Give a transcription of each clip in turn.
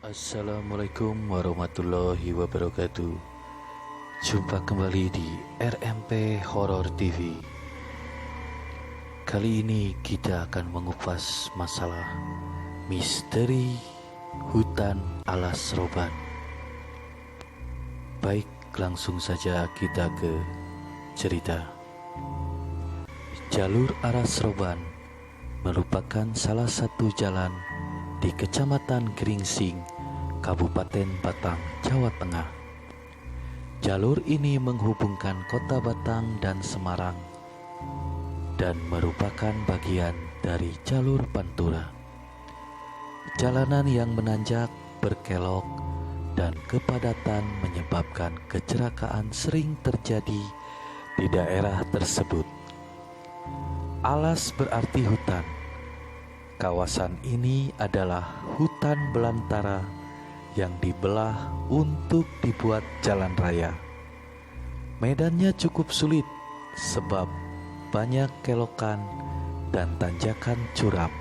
Assalamualaikum warahmatullahi wabarakatuh. Jumpa kembali di RMP Horror TV. Kali ini kita akan mengupas masalah misteri hutan alas roban. Baik, langsung saja kita ke cerita. Jalur alas roban merupakan salah satu jalan di Kecamatan Gringsing, Kabupaten Batang, Jawa Tengah. Jalur ini menghubungkan kota Batang dan Semarang dan merupakan bagian dari jalur Pantura. Jalanan yang menanjak, berkelok, dan kepadatan menyebabkan kecelakaan sering terjadi di daerah tersebut. Alas berarti hutan. Kawasan ini adalah hutan belantara yang dibelah untuk dibuat jalan raya. Medannya cukup sulit sebab banyak kelokan dan tanjakan curam.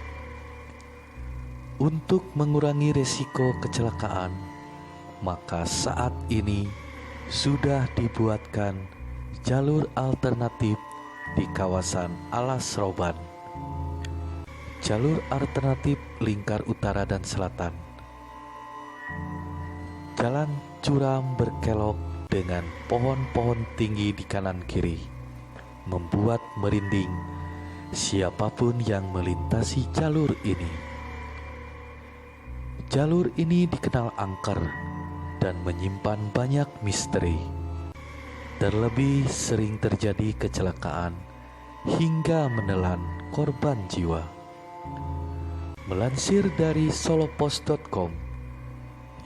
Untuk mengurangi resiko kecelakaan, maka saat ini sudah dibuatkan jalur alternatif di kawasan alas roban. Jalur alternatif lingkar utara dan selatan. Jalan curam berkelok dengan pohon-pohon tinggi di kanan kiri, membuat merinding siapapun yang melintasi jalur ini. Jalur ini dikenal angker dan menyimpan banyak misteri. Terlebih sering terjadi kecelakaan hingga menelan korban jiwa. Melansir dari solopost.com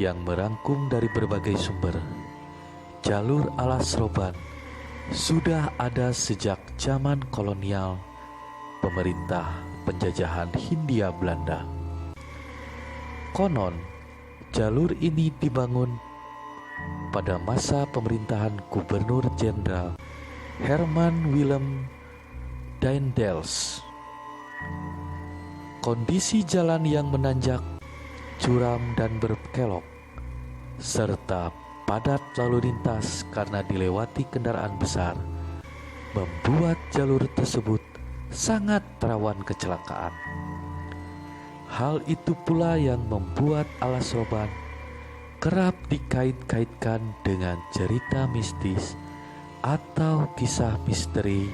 yang merangkum dari berbagai sumber, jalur alas roban sudah ada sejak zaman kolonial pemerintah penjajahan Hindia Belanda. Konon, jalur ini dibangun pada masa pemerintahan Gubernur Jenderal Herman Willem Daendels. Kondisi jalan yang menanjak, curam dan berkelok, serta padat lalu lintas karena dilewati kendaraan besar, membuat jalur tersebut sangat rawan kecelakaan. Hal itu pula yang membuat alas roban kerap dikait-kaitkan dengan cerita mistis atau kisah misteri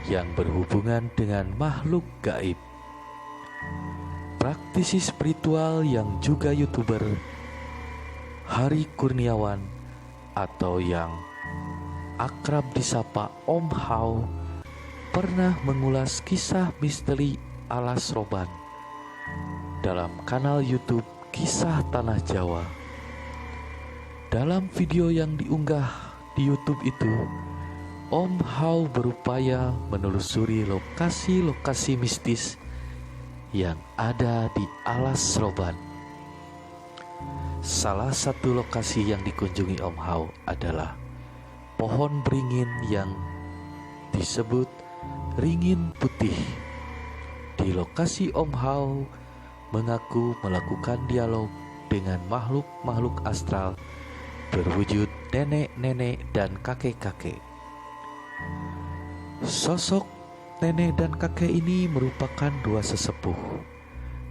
yang berhubungan dengan makhluk gaib. Praktisi spiritual yang juga YouTuber Hari Kurniawan atau yang akrab disapa Om Hao pernah mengulas kisah misteri alas roban dalam kanal YouTube Kisah Tanah Jawa. Dalam video yang diunggah di YouTube itu, Om Hao berupaya menelusuri lokasi-lokasi mistis yang ada di alas roban. Salah satu lokasi yang dikunjungi Om Hao adalah pohon beringin yang disebut ringin putih. Di lokasi Om Hao mengaku melakukan dialog dengan makhluk-makhluk astral berwujud nenek-nenek dan kakek-kakek. Sosok nenek dan kakek ini merupakan dua sesepuh.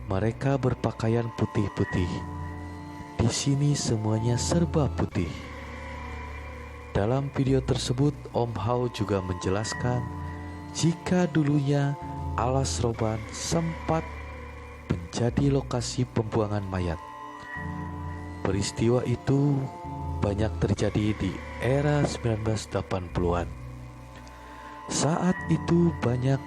Mereka berpakaian putih-putih. Di sini semuanya serba putih. Dalam video tersebut, Om Hao juga menjelaskan jika dulunya alas roban sempat menjadi lokasi pembuangan mayat. Peristiwa itu banyak terjadi di era 1980-an. Saat itu banyak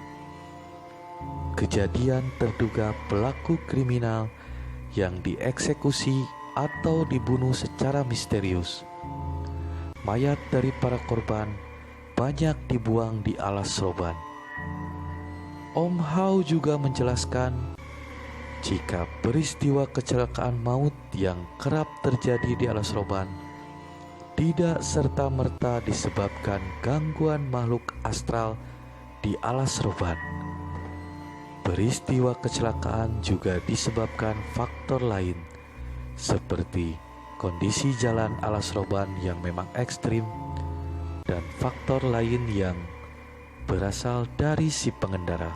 kejadian terduga pelaku kriminal yang dieksekusi atau dibunuh secara misterius. Mayat dari para korban banyak dibuang di alas roban. Om Hao juga menjelaskan jika peristiwa kecelakaan maut yang kerap terjadi di alas roban tidak serta-merta disebabkan gangguan makhluk astral di alas roban. Peristiwa kecelakaan juga disebabkan faktor lain, seperti kondisi jalan alas roban yang memang ekstrim dan faktor lain yang berasal dari si pengendara.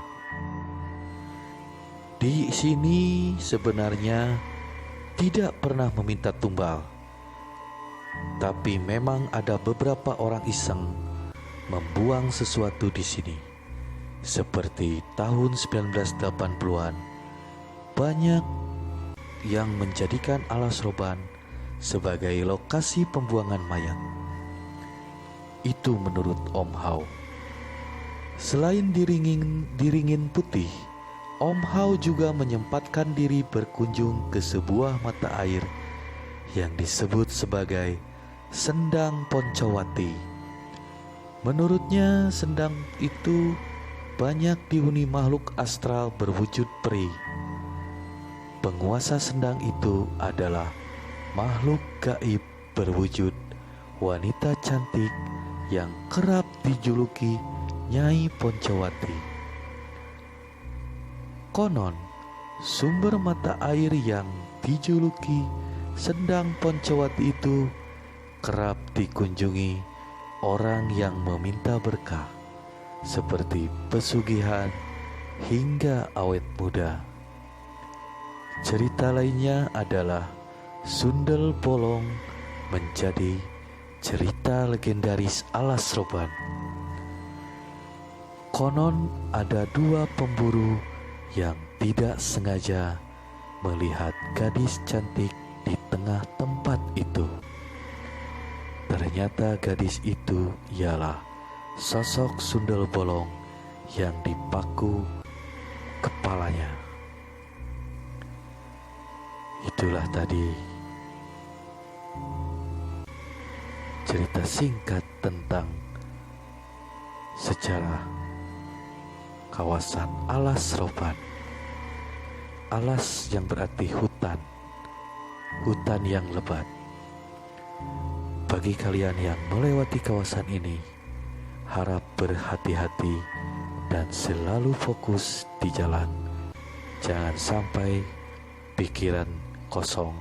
Di sini sebenarnya tidak pernah meminta tumbal, tapi memang ada beberapa orang iseng membuang sesuatu di sini. Seperti tahun 1980-an, banyak yang menjadikan alas roban sebagai lokasi pembuangan mayat. Itu menurut Om Hao. Selain diringin putih, Om Hao juga menyempatkan diri berkunjung ke sebuah mata air yang disebut sebagai Sendang Poncowati. Menurutnya, sendang itu banyak dihuni makhluk astral berwujud peri. Penguasa sendang itu adalah makhluk gaib berwujud wanita cantik yang kerap dijuluki Nyai Poncowati. Konon, sumber mata air yang dijuluki Sendang Poncowati itu kerap dikunjungi orang yang meminta berkah, seperti pesugihan hingga awet muda. Cerita lainnya adalah Sundel Bolong menjadi cerita legendaris alas roban. Konon ada dua pemburu yang tidak sengaja melihat gadis cantik di tengah tempat itu. Ternyata gadis itu ialah sosok Sundel Bolong yang dipaku kepalanya. Itulah tadi cerita singkat tentang sejarah kawasan alas roban. Alas yang berarti hutan, hutan yang lebat. Bagi kalian yang melewati kawasan ini, harap berhati-hati dan selalu fokus di jalan. Jangan sampai pikiran kosong,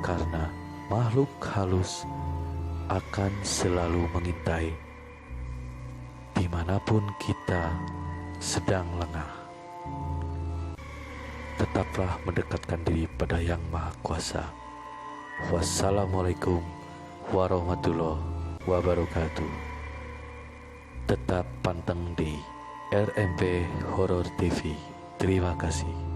karena makhluk halus akan selalu mengintai dimanapun kita sedang lengah. Tetaplah mendekatkan diri pada Yang Maha Kuasa. Wassalamualaikum warahmatullahi wabarakatuh. Tetap panteng di RMP Horor TV. Terima kasih.